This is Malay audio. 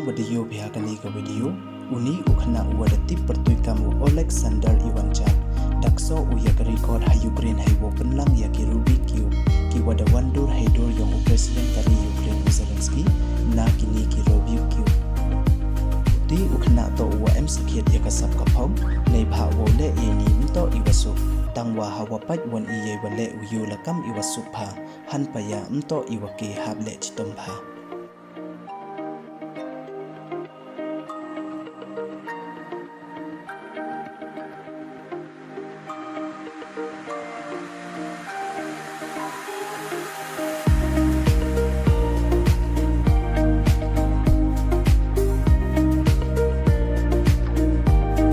video bihakani ka video uni ukhna uwadati pertuikamu Alexander Ivanchak dakso uya ka record ha Ukraine hai wo penlang ya ki Rubik Cube ki wada wandur haidor yang president kari Ukraine Zelensky na kini ki Rubik Cube di ukhna to wa em sakhiat ya ka sap ka phom nei bha wo le e ni to iwasu tangwa hawa pat won iye wale uyu lakam iwasu pha han pa ya mto iwake hable chitom pha